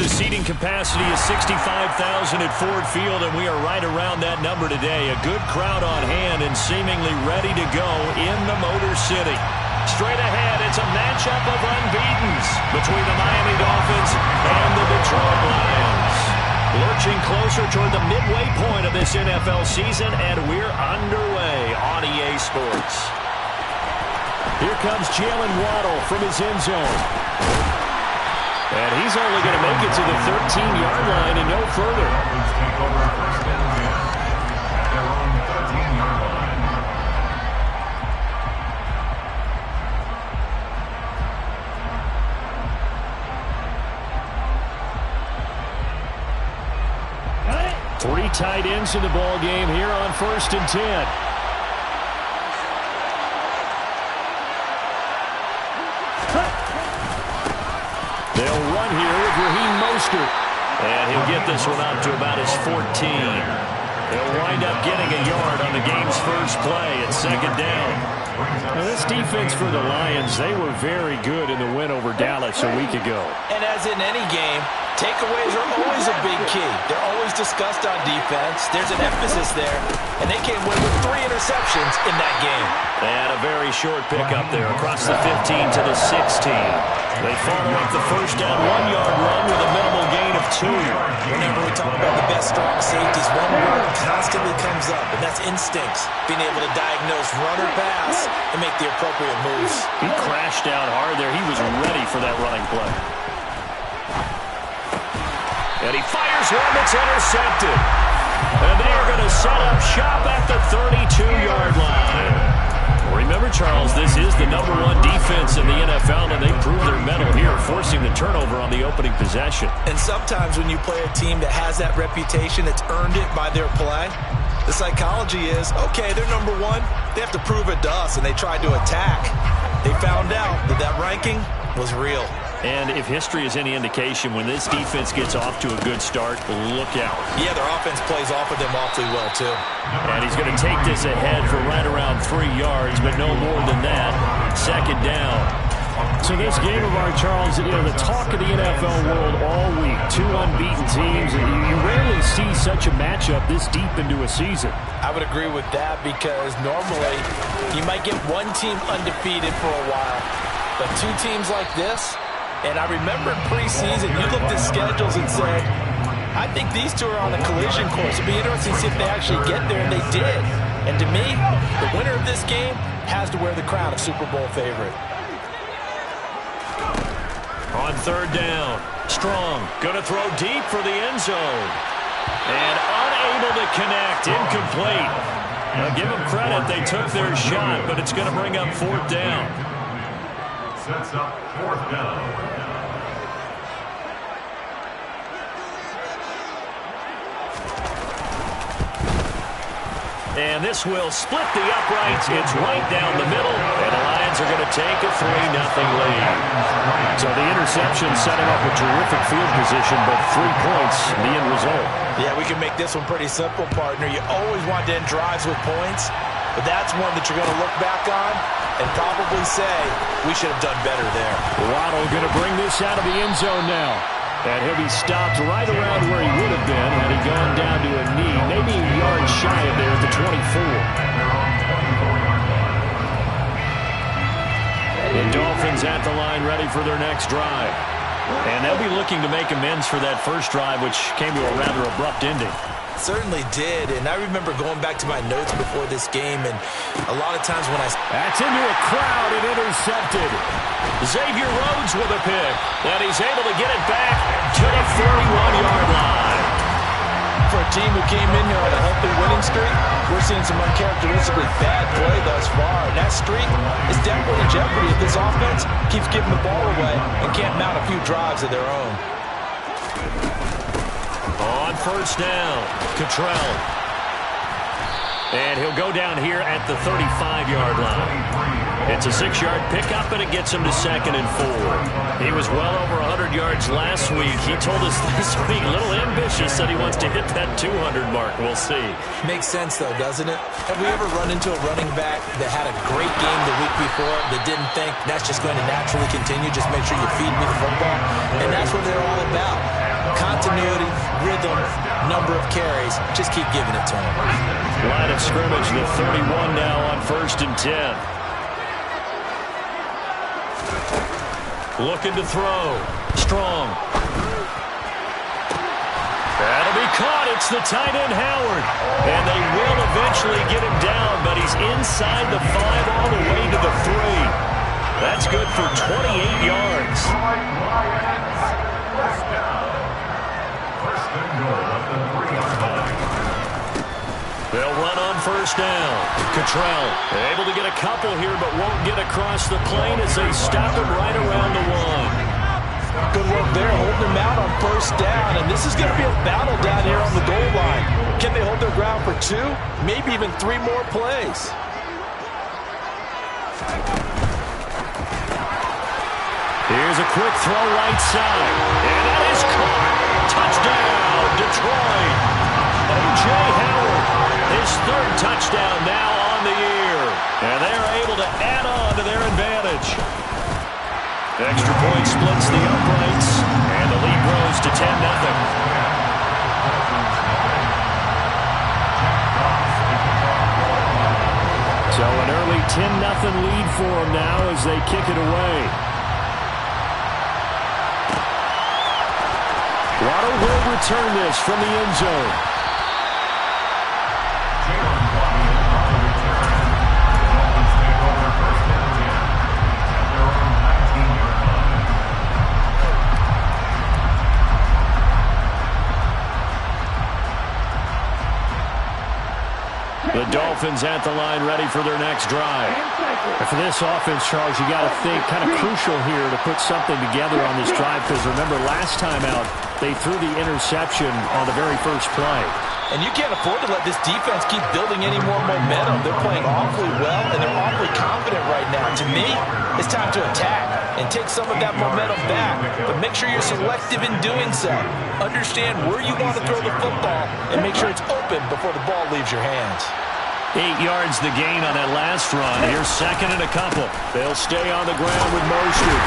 The seating capacity is 65,000 at Ford Field, and we are right around that number today. A good crowd on hand and seemingly ready to go in the Motor City. Straight ahead, it's a matchup of unbeatens between the Miami Dolphins and the Detroit Lions. Lurching closer toward the midway point of this NFL season, and we're underway on EA Sports. Here comes Jalen Waddle from his end zone. And he's only going to make it to the 13-yard line and no further. Three tight ends in the ball game here on 1st and 10. They'll run here with Raheem Mostert. And he'll get this one out to about his 14. They'll wind up getting a yard on the game's first play at 2nd down. Now this defense for the Lions, they were very good in the win over Dallas a week ago. And as in any game, takeaways are always a big key. They're always discussed on defense. There's an emphasis there. And they came away with 3 interceptions in that game. And a very short pickup there across the 15 to the 16. They follow up the first down 1-yard run with a minimal gain of 2. Whenever we talk about the best strong safeties, one word constantly comes up, and that's instincts. Being able to diagnose run or pass and make the appropriate moves. He crashed out hard there. He was ready for that running play. And he fires one that's intercepted. And they are going to set up shop at the 32-yard line. Remember, Charles, this is the #1 defense in the NFL, and they proved their mettle here, forcing the turnover on the opening possession. And sometimes when you play a team that has that reputation, that's earned it by their play, the psychology is, okay, they're #1. They have to prove it to us, and they tried to attack. They found out that that ranking was real. And if history is any indication, when this defense gets off to a good start, look out. Yeah, their offense plays off of them awfully well, too. And he's going to take this ahead for right around 3 yards, but no more than that. 2nd down. So this game of ours, Charles, you know, the talk of the NFL world all week. 2 unbeaten teams, and you rarely see such a matchup this deep into a season. I would agree with that because normally you might get one team undefeated for a while, but 2 teams like this. And I remember preseason, you looked at schedules and said, I think these 2 are on a collision course. It'd be interesting to see if they actually get there, and they did. And to me, the winner of this game has to wear the crown of Super Bowl favorite. On 3rd down, Strong going to throw deep for the end zone. And unable to connect, incomplete. Now give them credit, they took their shot, but it's going to bring up 4th down. Sets up 4th down. And this will split the uprights. It's right down the middle, and the Lions are going to take a 3-0 lead. So the interception setting up a terrific field position, but 3 points, the end result. Yeah, we can make this one pretty simple, partner. You always want to end drives with points, but that's one that you're going to look back on and probably say, we should have done better there. Waddle going to bring this out of the end zone now. And he'll be stopped right around where he would have been had he gone down to a knee, maybe a yard shy of there at the 24. The Dolphins at the line ready for their next drive. And they'll be looking to make amends for that first drive, which came to a rather abrupt ending. Certainly did, and I remember going back to my notes before this game, and a lot of times when That's into a crowd and intercepted. Xavier Rhodes with a pick, and he's able to get it back to the 41-yard line. For a team who came in here on a healthy winning streak, we're seeing some uncharacteristically bad play thus far, and that streak is definitely in jeopardy if this offense keeps giving the ball away and can't mount a few drives of their own. On 1st down, Cottrell. And he'll go down here at the 35-yard line. It's a 6-yard pickup, and it gets him to 2nd and 4. He was well over 100 yards last week. He told us this week, a little ambitious, said he wants to hit that 200 mark. We'll see. Makes sense, though, doesn't it? Have we ever run into a running back that had a great game the week before that didn't think that's just going to naturally continue? Just make sure you feed me the football. And that's what they're all about. Continuity, rhythm, number of carries. Just keep giving it to him. Line of scrimmage, the 31 now on 1st and 10. Looking to throw. Strong. That'll be caught. It's the tight end, Howard. And they will eventually get him down, but he's inside the 5 all the way to the 3. That's good for 28 yards. They'll run on 1st down. Cottrell able to get a couple here, but won't get across the plane as they stop him right around the 1. Good work there, holding him out on 1st down, and this is going to be a battle down here on the goal line. Can they hold their ground for 2, maybe even 3 more plays? Here's a quick throw right side, and that is caught. Touchdown, Detroit. O.J. Howard, his 3rd touchdown now on the year, and they're able to add on to their advantage. Extra point splits the uprights, and the lead grows to 10-0. So an early 10-0 lead for them now as they kick it away. Waddle will return this from the end zone. The Dolphins at the line ready for their next drive. And for this offense, Charles, you got to think kind of crucial here to put something together on this drive, because remember last time out they threw the interception on the very first play. And you can't afford to let this defense keep building any more momentum. They're playing awfully well, and they're awfully confident right now. To me, it's time to attack and take some of that momentum back. But make sure you're selective in doing so. Understand where you want to throw the football and make sure it's open before the ball leaves your hands. 8 yards the gain on that last run. Here's 2nd and a couple. They'll stay on the ground with Mostert.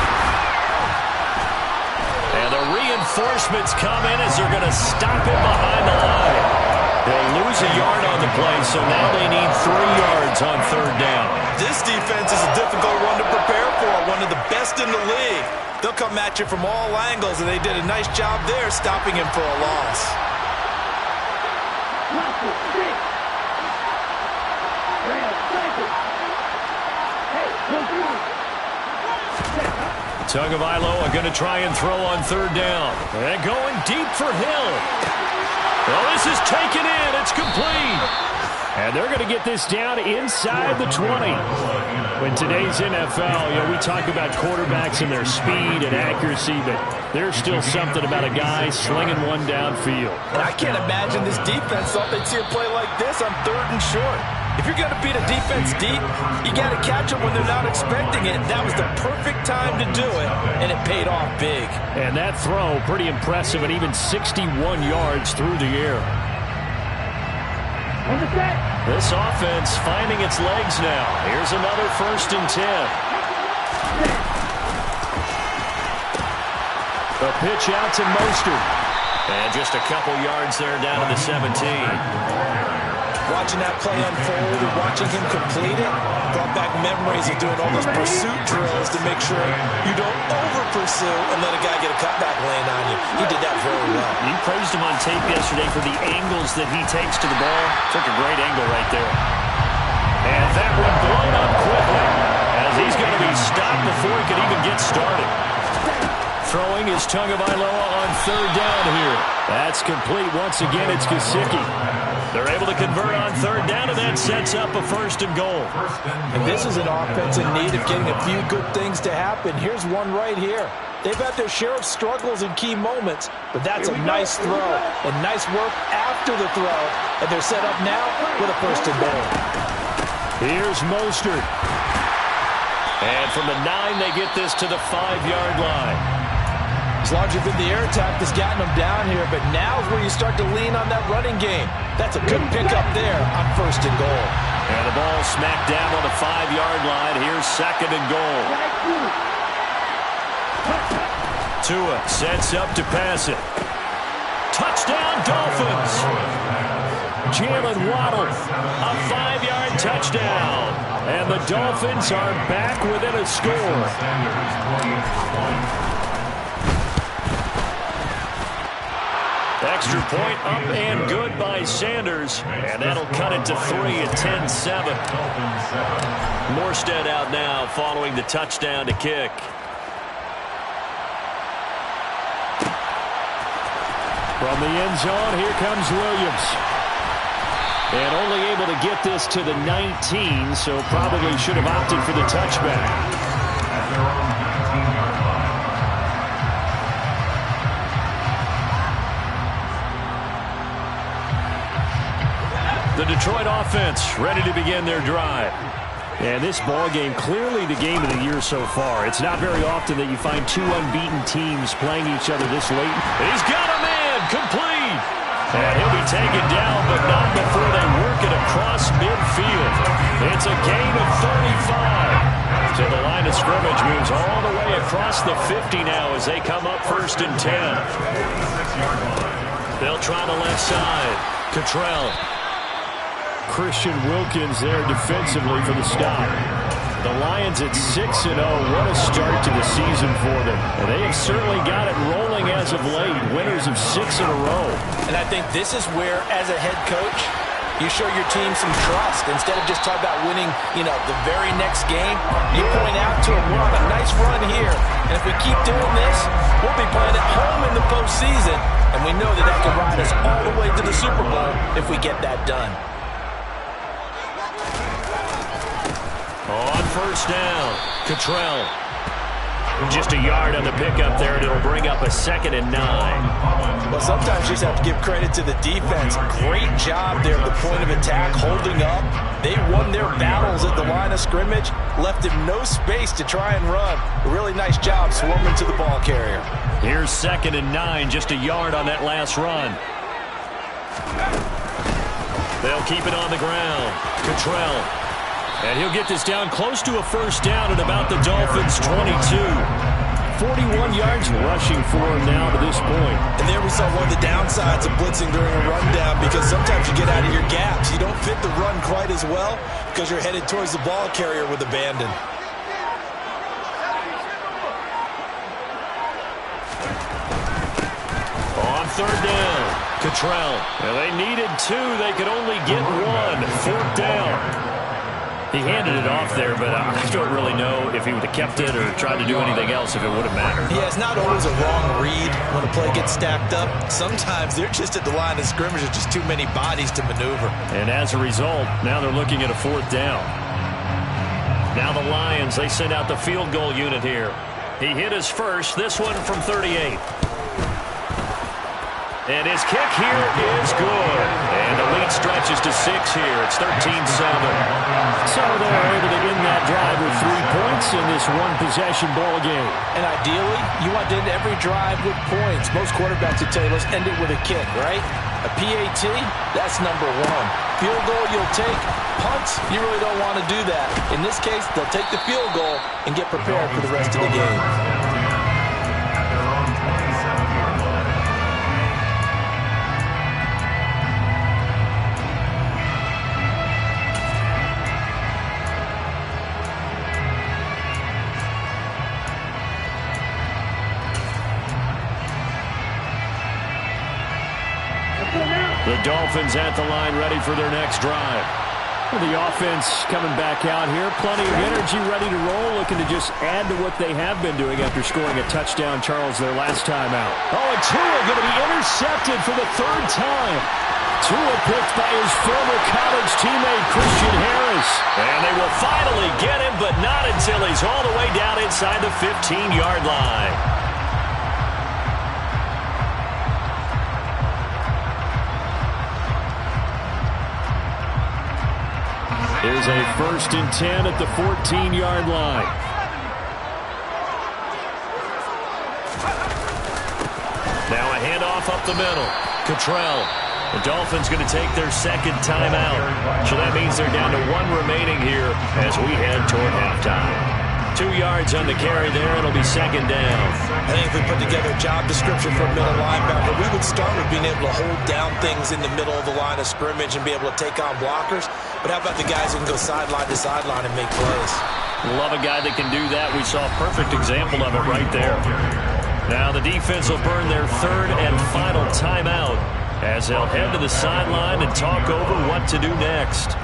And the reinforcements come in as they're going to stop him behind the line. They'll lose a yard on the play, so now they need 3 yards on 3rd down. This defense is a difficult one to prepare for, one of the best in the league. They'll come at you from all angles, and they did a nice job there stopping him for a loss. Tagovailoa going to try and throw on 3rd down. And going deep for Hill. Well, this is taken in. It's complete. And they're going to get this down inside the 20. In today's NFL, we talk about quarterbacks and their speed and accuracy, but there's still something about a guy slinging one downfield. And I can't imagine this defense thought they'd see a play like this on 3rd and short. If you're going to beat a defense deep, you got to catch them when they're not expecting it. That was the perfect time to do it, and it paid off big. And that throw, pretty impressive, and even 61 yards through the air. This offense finding its legs now. Here's another 1st and 10. A pitch out to Mostert. And just a couple yards there down to the 17. Watching that play unfold and watching him complete it brought back memories of doing all those pursuit drills to make sure you don't over-pursue and let a guy get a cutback lane on you. He did that very well. You praised him on tape yesterday for the angles that he takes to the ball. Took a great angle right there. And that one blown up quickly as he's going to be stopped before he could even get started. Throwing is Tagovailoa on 3rd down here. That's complete. Once again, it's Gesicki. They're able to convert on 3rd down, and that sets up a 1st and goal. And this is an offense in need of getting a few good things to happen. Here's one right here. They've had their share of struggles in key moments, but that's a nice throw and nice work after the throw. And they're set up now with a 1st and goal. Here's Mostert. And from the 9, they get this to the 5-yard line. It's largely been the air attack that's gotten them down here, but now is where you start to lean on that running game. That's a good pickup there on 1st and goal. And the ball smacked down on the 5-yard line. Here's 2nd and goal. Tua sets up to pass it. Touchdown, Dolphins. Jalen Waddle, a 5-yard touchdown. And the Dolphins are back within a score. Extra point up and good by Sanders. And that'll cut it to 3 at 10-7. Morstead out now following the touchdown to kick. From the end zone, here comes Williams. And only able to get this to the 19, so probably should have opted for the touchback. At their own 19-yard line. The Detroit offense ready to begin their drive. And this ball game, clearly the game of the year so far. It's not very often that you find 2 unbeaten teams playing each other this late. And he's got a man, complete. And he'll be taken down, but not before they work it across midfield. It's a gain of 35. So the line of scrimmage moves all the way across the 50 now as they come up 1st and 10. They'll try the left side. Cottrell. Christian Wilkins there defensively for the stop. The Lions at 6-0. What a start to the season for them. And they have certainly got it rolling as of late. Winners of 6 in a row. And I think this is where, as a head coach, you show your team some trust. Instead of just talking about winning, the very next game, you point out to them, we're on a nice run here. And if we keep doing this, we'll be playing at home in the postseason. And we know that that can ride us all the way to the Super Bowl if we get that done. On 1st down, Cottrell. Just a yard on the pickup there, and it'll bring up a 2nd and 9. Well, sometimes you just have to give credit to the defense. Great job there at the point of attack, holding up. They won their battles at the line of scrimmage, left him no space to try and run. A really nice job swarming to the ball carrier. Here's 2nd and 9, just a yard on that last run. They'll keep it on the ground. Cottrell. And he'll get this down close to a 1st down at about the Dolphins' 22. 41 yards rushing for him now to this point. And there we saw one of the downsides of blitzing during a rundown, because sometimes you get out of your gaps. You don't fit the run quite as well because you're headed towards the ball carrier with abandon. On 3rd down, Cottrell. Well, they needed 2. They could only get 1. 4th down. He handed it off there, but I don't really know if he would have kept it or tried to do anything else if it would have mattered. Yeah, it's not always a wrong read when a play gets stacked up. Sometimes they're just at the line of scrimmage. There's just too many bodies to maneuver. And as a result, now they're looking at a 4th down. Now the Lions, they send out the field goal unit here. He hit his first, this one from 38. And his kick here is good. And the lead stretches to 6 here. It's 13-7. So they're able to end that drive with 3 points in this one-possession ball game. And ideally, you want to end every drive with points. Most quarterbacks would tell you, let's end it with a kick, right? A PAT, that's number 1. Field goal, you'll take. Punts, you really don't want to do that. In this case, they'll take the field goal and get prepared for the rest of the game. The Dolphins at the line ready for their next drive. The offense coming back out here. Plenty of energy, ready to roll, looking to just add to what they have been doing after scoring a touchdown, Charles, their last time out. Oh, and Tua going to be intercepted for the 3rd time. Tua picked by his former college teammate, Christian Harris. And they will finally get him, but not until he's all the way down inside the 15-yard line. Here's a 1st and 10 at the 14-yard line. Now a handoff up the middle. Cottrell. The Dolphins going to take their second timeout. So that means they're down to 1 remaining here as we head toward halftime. 2 yards on the carry there. It'll be second down. I think if we put together a job description for a middle linebacker, we would start with being able to hold down things in the middle of the line of scrimmage and be able to take on blockers. But how about the guys who can go sideline to sideline and make plays? Love a guy that can do that. We saw a perfect example of it right there. Now the defense will burn their third and final timeout as they'll head to the sideline and talk over what to do next.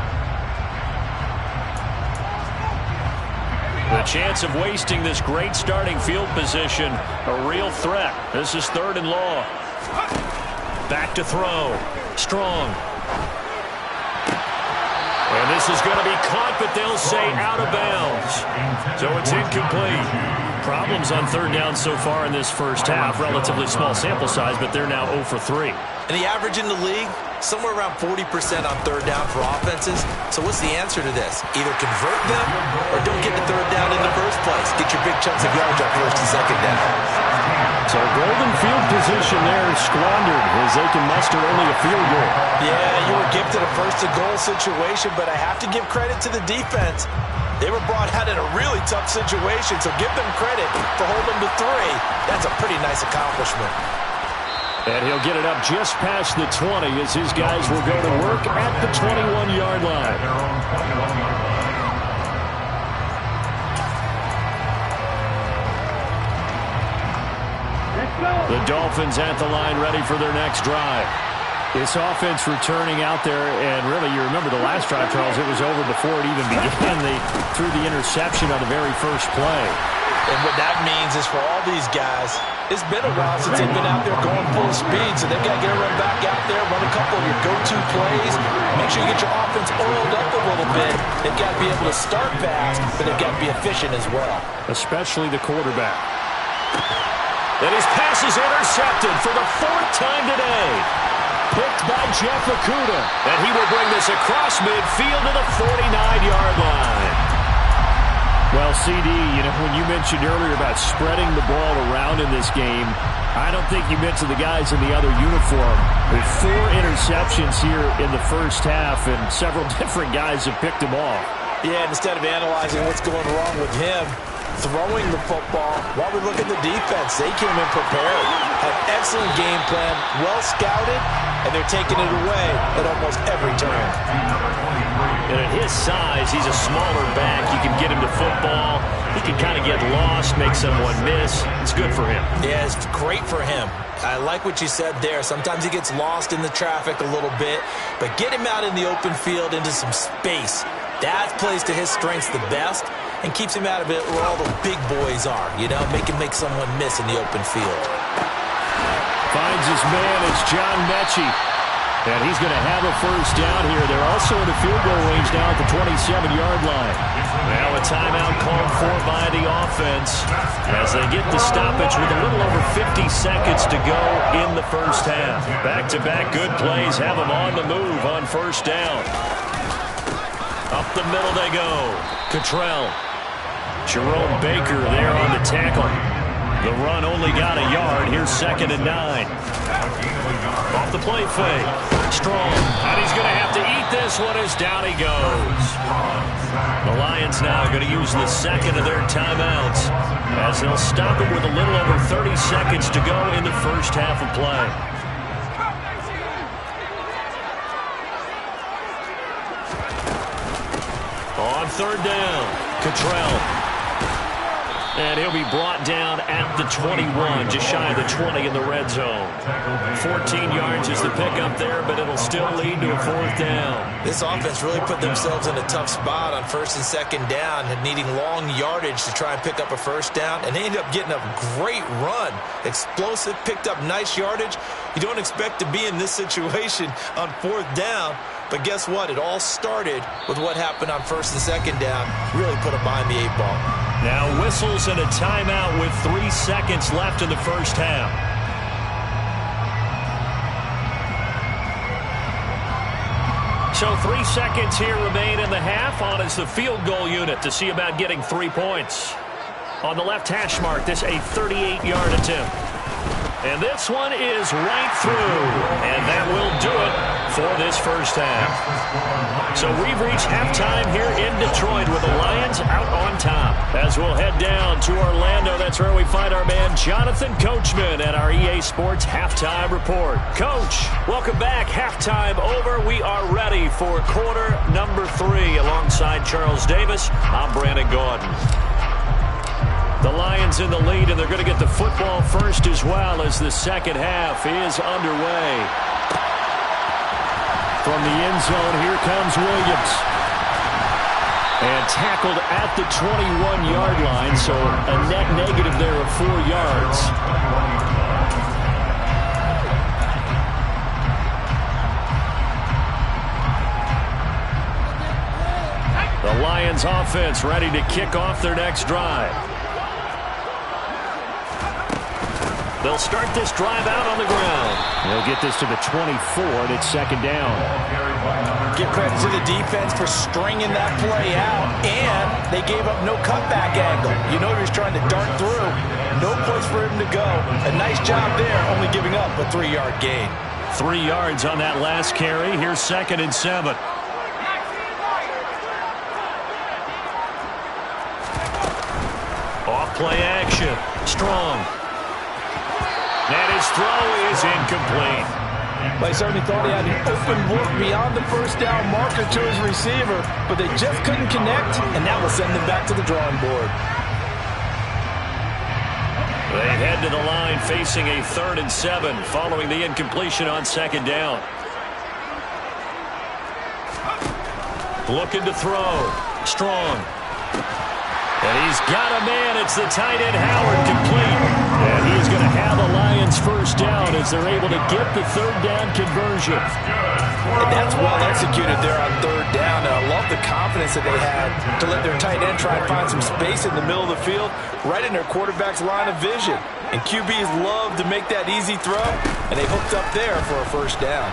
The chance of wasting this great starting field position, a real threat. This is 3rd and long. Back to throw. Strong. And this is going to be caught, but they'll say out of bounds. So it's incomplete. Problems on 3rd down so far in this first half. Relatively small sample size, but they're now 0 for 3. And the average in the league, somewhere around 40% on 3rd down for offenses. So what's the answer to this? Either convert them or don't get the 3rd down in the first place. Get your big chunks of yards on 1st and 2nd down. So golden field position there squandered as they can muster only a field goal. Yeah, you were gifted a 1st and goal situation, but I have to give credit to the defense. They were brought out in a really tough situation, so give them credit for holding them to 3. That's a pretty nice accomplishment. And he'll get it up just past the 20 as his guys will go to work at the 21-yard line. The Dolphins at the line ready for their next drive. This offense returning out there, and really, you remember the last drive, Charles, it was over before it even began. They threw the interception on the very first play. And what that means is for all these guys, it's been a while since they've been out there going full speed, so they've got to get a run back out there, run a couple of your go-to plays, make sure you get your offense oiled up a little bit. They've got to be able to start fast, but they've got to be efficient as well. Especially the quarterback. And his pass is intercepted for the 4th time today. Picked by Jeff Okudah. And he will bring this across midfield to the 49-yard line. Well, CD, you know, when you mentioned earlier about spreading the ball around in this game, I don't think you mentioned the guys in the other uniform. With 4 interceptions here in the first half, and several different guys have picked him off. Yeah, instead of analyzing what's going wrong with him, throwing the football, while we look at the defense, they came in prepared, had excellent game plan, well scouted, and they're taking it away at almost every turn. And at his size, he's a smaller back. You can get him to football. He can kind of get lost, make someone miss. It's good for him. Yeah, it's great for him. I like what you said there. Sometimes he gets lost in the traffic a little bit, but get him out in the open field into some space. That plays to his strengths the best and keeps him out of it where all the big boys are, you know, make someone miss in the open field. Finds his man, it's John Mechie. And he's going to have a first down here. They're also in the field goal range now at the 27-yard line. Now a timeout called for by the offense as they get the stoppage with a little over 50 seconds to go in the first half. Back-to-back good plays have them on the move on first down. Up the middle they go. Cottrell. Jerome Baker there on the tackle. The run only got a yard. Here's 2nd and 9. Off the play fake. Strong. And he's going to have to eat this one as down he goes. The Lions now going to use the second of their timeouts as they'll stop it with a little over 30 seconds to go in the first half of play. On 3rd down, Cottrell. And he'll be brought down at the 21, just shy of the 20 in the red zone. 14 yards is the pickup there, but it'll still lead to a 4th down. This offense really put themselves in a tough spot on 1st and 2nd down, and needing long yardage to try and pick up a first down, and they ended up getting a great run. Explosive, picked up nice yardage. You don't expect to be in this situation on 4th down, but guess what? It all started with what happened on 1st and 2nd down. Really put them behind the 8 ball. Now whistles and a timeout with 3 seconds left in the first half. So 3 seconds here remain in the half. On is the field goal unit to see about getting 3 points. On the left hash mark, this a 38-yard attempt. And this one is right through. And that will do it for this first half. So we've reached halftime here in Detroit with the Lions out on top. As we'll head down to Orlando, that's where we find our man Jonathan Coachman at our EA Sports Halftime Report. Coach, welcome back. Halftime over. We are ready for quarter number 3. Alongside Charles Davis, I'm Brandon Gaudin. The Lions in the lead, and they're going to get the football first as well as the second half is underway. From the end zone, here comes Williams. And tackled at the 21-yard line, so a net negative there of 4 yards. The Lions offense ready to kick off their next drive. They'll start this drive out on the ground. They'll get this to the 24, and it's second down. Give credit to the defense for stringing that play out, and they gave up no cutback angle. You know he was trying to dart through. No place for him to go. A nice job there, only giving up a 3-yard gain. 3 yards on that last carry. Here's 2nd and 7. Off play action. Strong. And his throw is incomplete. They certainly thought he had an open look beyond the first down marker to his receiver, but they just couldn't connect, and that will send them back to the drawing board. They head to the line facing a 3rd and 7 following the incompletion on 2nd down. Looking to throw. Strong. And he's got a man. It's the tight end, Howard, complete. And he's going to have the Lions first down as they're able to get the 3rd down conversion. And that's well executed there on 3rd down. And I love the confidence that they had to let their tight end try and find some space in the middle of the field, right in their quarterback's line of vision. And QBs love to make that easy throw, and they hooked up there for a first down.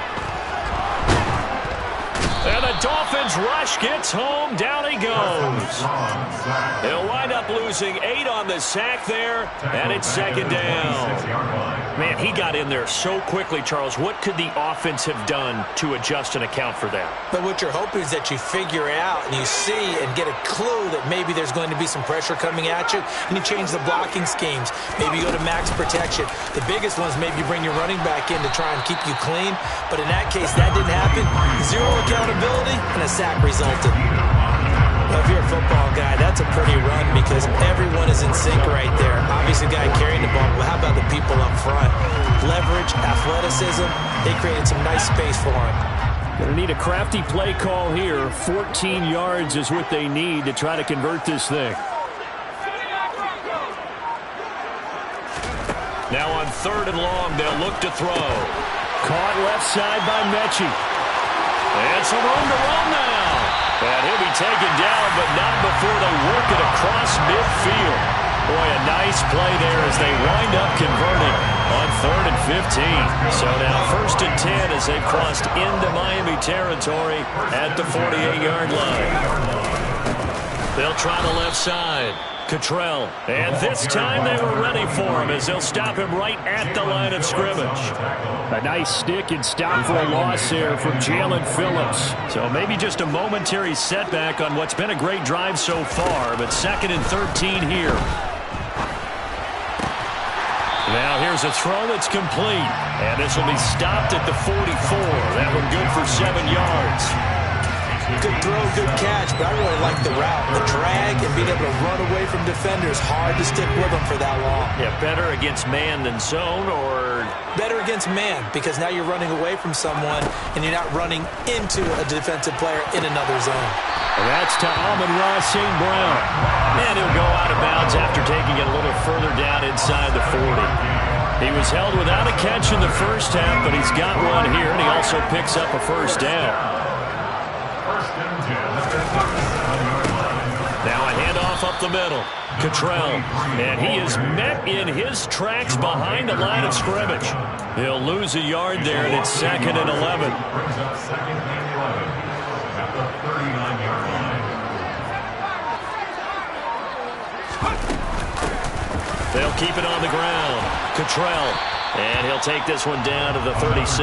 And the Dolphins rush gets home. Down he goes. They'll wind up losing 8 on the sack there, and it's 2nd down. Man, he got in there so quickly, Charles. What could the offense have done to adjust and account for that? But what you're hoping is that you figure out and you see and get a clue that maybe there's going to be some pressure coming at you, and you change the blocking schemes. Maybe you go to max protection. The biggest one is maybe you bring your running back in to try and keep you clean. But in that case, that didn't happen. 0 accountability, and a sack resulted. Well, if you're a football guy, that's a pretty run because everyone is in sync right there. Obviously, the guy carrying the ball, but how about the people up front? Leverage, athleticism, they created some nice space for him. Going to need a crafty play call here. 14 yards is what they need to try to convert this thing. Now on 3rd and long, they'll look to throw. Caught left side by Mechie. And some room to run now. And he'll be taken down, but not before they work it across midfield. Boy, a nice play there as they wind up converting on 3rd and 15. So now 1st and 10 as they've crossed into Miami territory at the 48-yard line. They'll try the left side. Cottrell. And this time they were ready for him as they'll stop him right at the line of scrimmage. A nice stick and stop for a loss there from Jalen Phillips. So maybe just a momentary setback on what's been a great drive so far, but 2nd and 13 here. Now here's a throw that's complete. And this will be stopped at the 44. That one good for 7 yards. Good throw, good catch, but I really like the route. The drag and being able to run away from defenders, hard to stick with them for that long. Yeah, better against man than zone, or? Better against man, because now you're running away from someone and you're not running into a defensive player in another zone. And that's to Amon-Ra St. Brown. And he'll go out of bounds after taking it a little further down inside the 40. He was held without a catch in the first half, but he's got one here, and he also picks up a first down. Now a handoff up the middle. Cottrell. And he is met in his tracks behind the line of scrimmage. He'll lose a yard there, and it's 2nd and 11. They'll keep it on the ground. Cottrell. And he'll take this one down to the 36.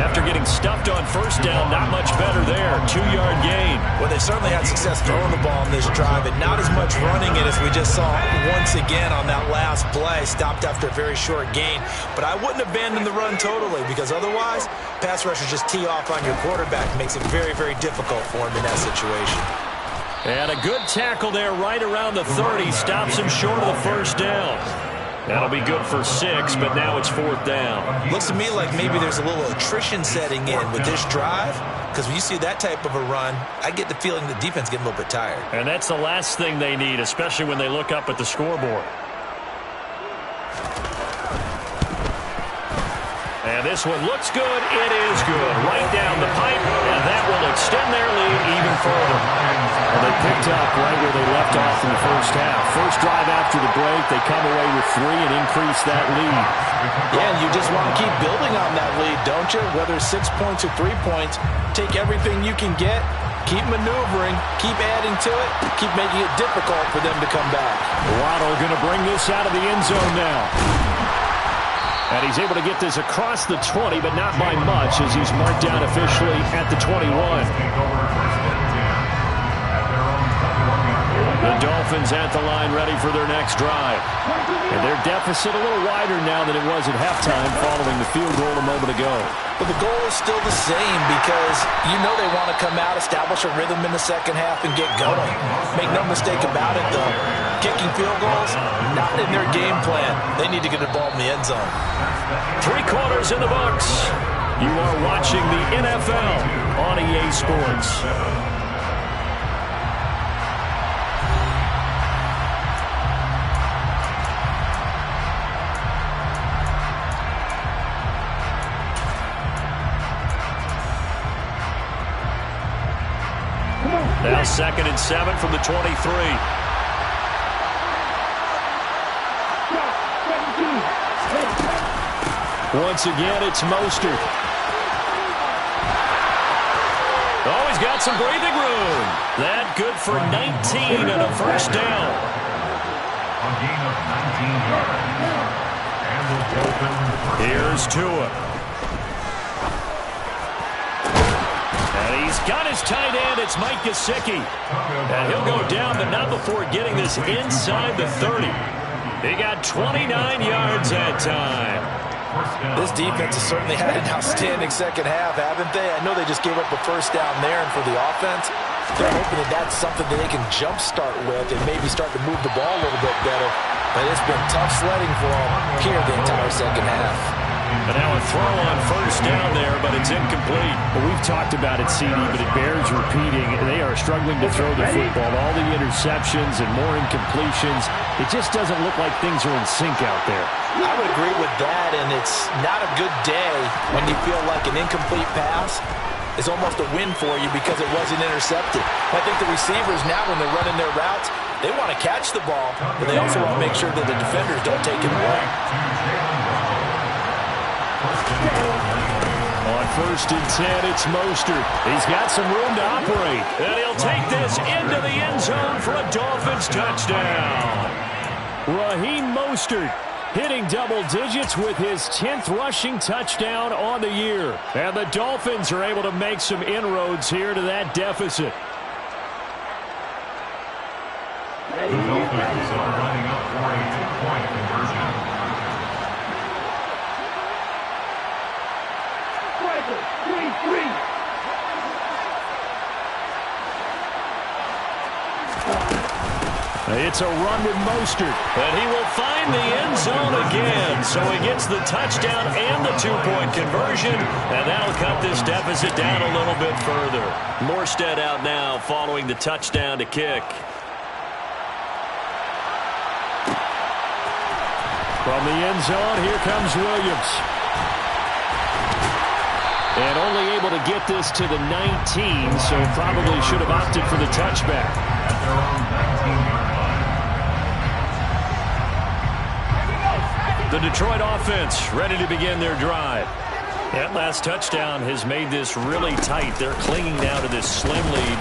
After getting stuffed on first down, not much better there. 2-yard gain. Well, they certainly had success throwing the ball in this drive, and not as much running it as we just saw once again on that last play. Stopped after a very short gain. But I wouldn't abandon the run totally, because otherwise, pass rushers just tee off on your quarterback. Makes it very, very difficult for him in that situation. And a good tackle there right around the 30. Stops him short of the first down. That'll be good for 6, but now it's 4th down. Looks to me like maybe there's a little attrition setting in with this drive, because when you see that type of a run, I get the feeling the defense getting a little bit tired. And that's the last thing they need, especially when they look up at the scoreboard. And this one looks good. It is good. Right down the pipe, and that will extend their lead even further. Well, they picked up right where they left off in the first half. First drive after the break, they come away with 3 and increase that lead. Yeah, and you just want to keep building on that lead, don't you? Whether it's 6 points or 3 points, take everything you can get, keep maneuvering, keep adding to it, keep making it difficult for them to come back. Waddle going to bring this out of the end zone now. And he's able to get this across the 20, but not by much, as he's marked down officially at the 21. The Dolphins at the line, ready for their next drive. And their deficit a little wider now than it was at halftime following the field goal a moment ago. But the goal is still the same, because you know they want to come out, establish a rhythm in the second half, and get going. Make no mistake about it, though. Kicking field goals, not in their game plan. They need to get the ball in the end zone. 3 quarters in the books. You are watching the NFL on EA Sports. Now 2nd and 7 from the 23. Once again, it's Mostert. Oh, he's got some breathing room. That good for 19 and a first down. A gain of 19 yards. And the Dolphins. Here's Tua. And he's got his tight end. It's Mike Gesicki. And he'll go down, but not before getting this inside the 30. He got 29 yards that time. This defense has certainly had an outstanding second half, haven't they? I know they just gave up a first down there, and for the offense, they're hoping that that's something that they can jumpstart with and maybe start to move the ball a little bit better. But it's been tough sledding for them here the entire second half. And now a throw on first down there, but it's incomplete. Well, we've talked about it, CD, but it bears repeating. They are struggling to throw the football. All the interceptions and more incompletions. It just doesn't look like things are in sync out there. I would agree with that, and it's not a good day when you feel like an incomplete pass is almost a win for you because it wasn't intercepted. I think the receivers now, when they're running their routes, they want to catch the ball, but they also want to make sure that the defenders don't take it away. On 1st and 10, it's Mostert. He's got some room to operate. And he'll take this into the end zone for a Dolphins touchdown. Raheem Mostert hitting double digits with his 10th rushing touchdown on the year. And the Dolphins are able to make some inroads here to that deficit. The Dolphins are lining up for a 2-point conversion. It's a run with Mostert, and he will find the end zone again. So he gets the touchdown and the 2-point conversion, and that'll cut this deficit down a little bit further. Morstead out now following the touchdown to kick. From the end zone, here comes Williams. And only able to get this to the 19, so probably should have opted for the touchback. At their own 19-yard line. The Detroit offense ready to begin their drive. That last touchdown has made this really tight. They're clinging now to this slim lead.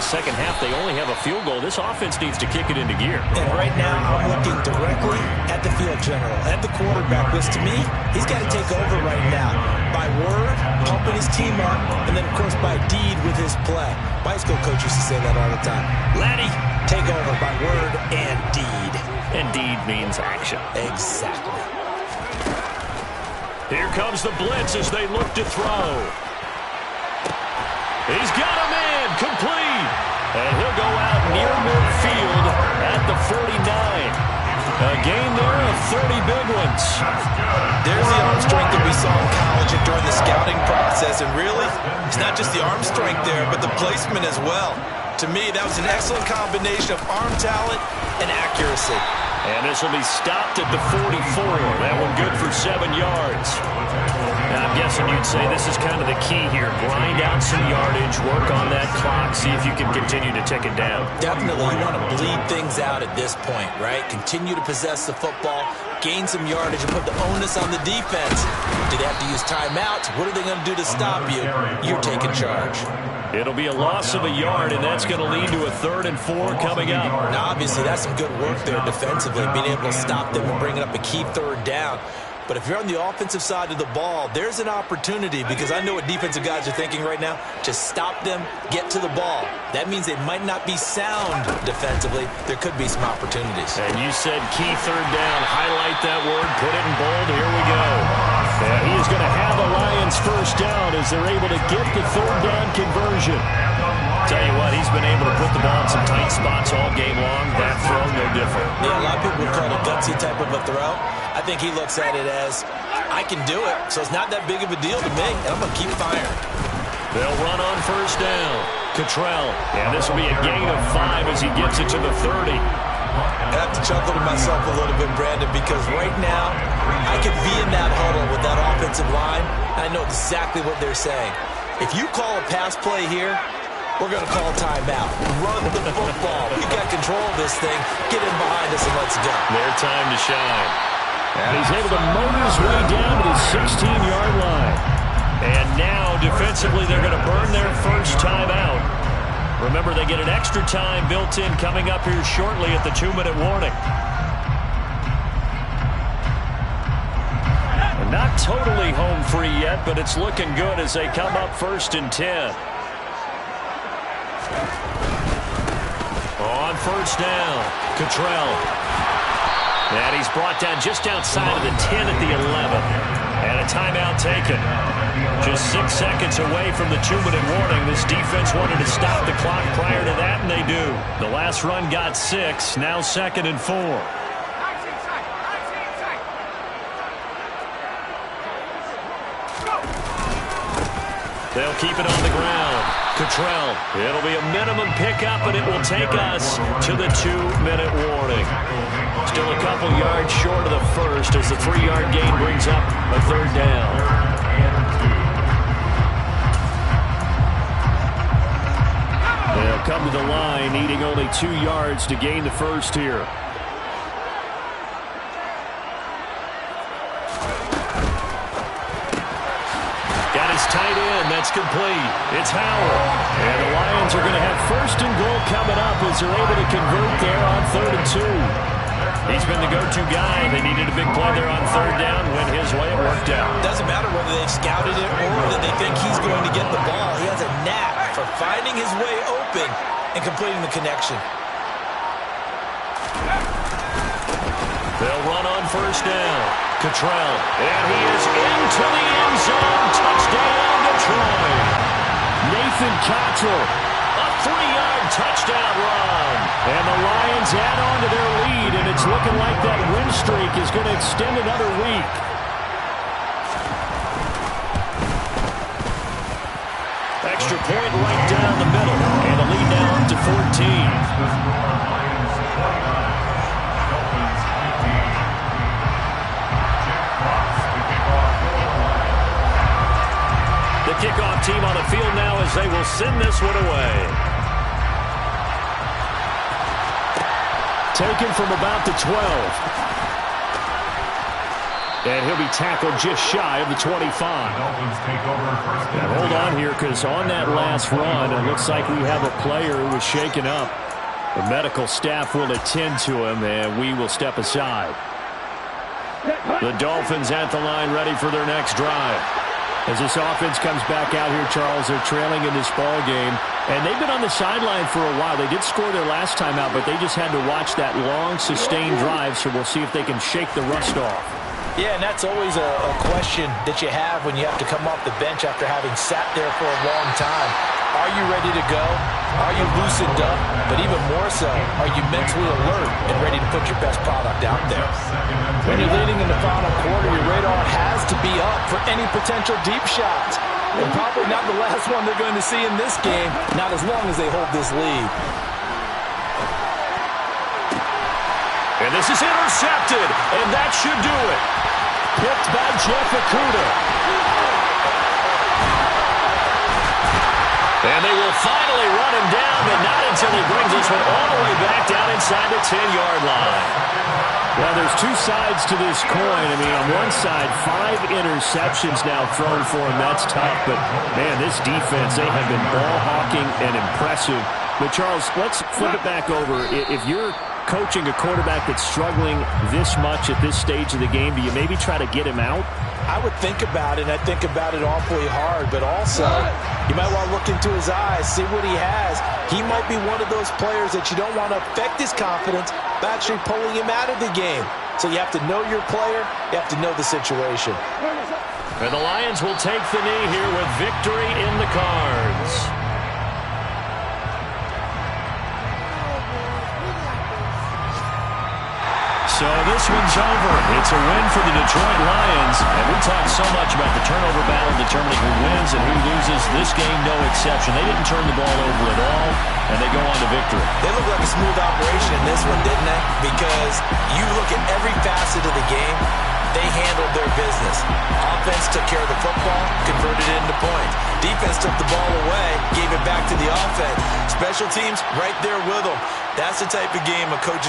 Second half, they only have a field goal. This offense needs to kick it into gear. And right now, I'm looking directly at the field general and the quarterback, which to me, he's got to take over right now. By word, pumping his team up, and then, of course, by deed with his play. My high school coach used to say that all the time. Laddie, take over by word and deed. And deed means action. Exactly. Here comes the blitz as they look to throw. He's got him in, complete. And he'll go out near midfield at the 49. A gain there of 30 big ones. There's the arm strength that we saw in college and during the scouting process. And really, it's not just the arm strength there, but the placement as well. To me, that was an excellent combination of arm talent and accuracy. And this will be stopped at the 44. That one good for 7 yards. Now, I'm guessing you'd say this is kind of the key here. Grind out some yardage, work on that clock, see if you can continue to tick it down. Definitely, you want to bleed things out at this point, right? Continue to possess the football, gain some yardage, and put the onus on the defense. Do they have to use timeouts? What are they going to do to stop you? You're taking charge. It'll be a loss of a yard, and that's going to lead to a 3rd and 4 coming up. Now, obviously, that's some good work there defensively, being able to stop them and bringing up a key 3rd down. But if you're on the offensive side of the ball, there's an opportunity, because I know what defensive guys are thinking right now, to stop them, get to the ball. That means they might not be sound defensively. There could be some opportunities. And you said key 3rd down. Highlight that word, put it in bold. Here we go. Yeah, he is going to have the Lions first down as they're able to get the 3rd down conversion. Tell you what, he's been able to put the ball in some tight spots all game long. That throw, no different. Yeah, a lot of people would call it a gutsy type of a throw. I think he looks at it as, I can do it, so it's not that big of a deal to me, and I'm going to keep firing. They'll run on first down. Cottrell. And this will be a gain of 5 as he gets it to the 30. I have to chuckle to myself a little bit, Brandon, because right now, I could be in that huddle with that offensive line, and I know exactly what they're saying. If you call a pass play here, we're going to call timeout. Run the football. You got control of this thing. Get in behind us and let's go. Their time to shine. And he's able to motor his way down to the 16-yard line. And now, defensively, they're going to burn their first timeout. Remember, they get an extra time built in coming up here shortly at the 2-minute warning. And not totally home free yet, but it's looking good as they come up 1st and 10. On first down, Cottrell. And he's brought down just outside of the 10 at the 11. And a timeout taken. Just 6 seconds away from the 2-minute warning. This defense wanted to stop the clock prior to that, and they do. The last run got 6, now 2nd and 4. They'll keep it on the ground. Cottrell. It'll be a minimum pickup, and it will take us to the 2-minute warning. Still a couple yards short of the first as the 3-yard gain brings up a 3rd down. They'll come to the line, needing only 2 yards to gain the first here. Got his tight end. That's complete. It's Howard. And the Lions are going to have 1st and goal coming up as they're able to convert there on 3rd and 2. He's been the go-to guy. They needed a big play there on 3rd down. Went his way. It worked out. Doesn't matter whether they've scouted it or that they think he's going to get the ball. He has a knack for finding his way open and completing the connection. They'll run on first down. Cottrell. And he is into the end zone. Touchdown, Detroit. Nathan Cottrell. A 3-yard touchdown run. And the Lions add on to their lead, and it's looking like that win streak is going to extend another week. Extra point right down the middle. And the lead now up to 14. The kickoff team on the field now as they will send this one away. Taken from about the 12. And he'll be tackled just shy of the 25. Now hold on here, because on that last run, it looks like we have a player who was shaken up. The medical staff will attend to him, and we will step aside. The Dolphins at the line, ready for their next drive. As this offense comes back out here, Charles, they're trailing in this ball game. And they've been on the sideline for a while. They did score their last time out, but they just had to watch that long, sustained drive, so we'll see if they can shake the rust off. Yeah, and that's always a question that you have when you have to come off the bench after having sat there for a long time. Are you ready to go? Are you loosened up? But even more so, are you mentally alert and ready to put your best product out there? When you're leading in the final quarter, your radar has to be up for any potential deep shots. And probably not the last one they're going to see in this game, not as long as they hold this lead. And this is intercepted, and that should do it. Picked by Jeff Okudah. And they will finally run him down, but not until he brings this one all the way back down inside the 10-yard line. Well, there's two sides to this coin. I mean, on one side, 5 interceptions now thrown for him. That's tough, but, man, this defense, they have been ball hawking and impressive. But, Charles, let's flip it back over. If you're coaching a quarterback that's struggling this much at this stage of the game, do you maybe try to get him out? I would think about it, and I think about it awfully hard, but also you might want to look into his eyes, see what he has. He might be one of those players that you don't want to affect his confidence by actually pulling him out of the game. So you have to know your player, you have to know the situation. And the Lions will take the knee here with victory in the cards. So this one's over. It's a win for the Detroit Lions. And we talked so much about the turnover battle determining who wins and who loses. This game, no exception. They didn't turn the ball over at all, and they go on to victory. They look like a smooth operation in this one, didn't they? Because you look at every facet of the game, they handled their business. Offense took care of the football, converted it into points. Defense took the ball away, gave it back to the offense. Special teams right there with them. That's the type of game a coach is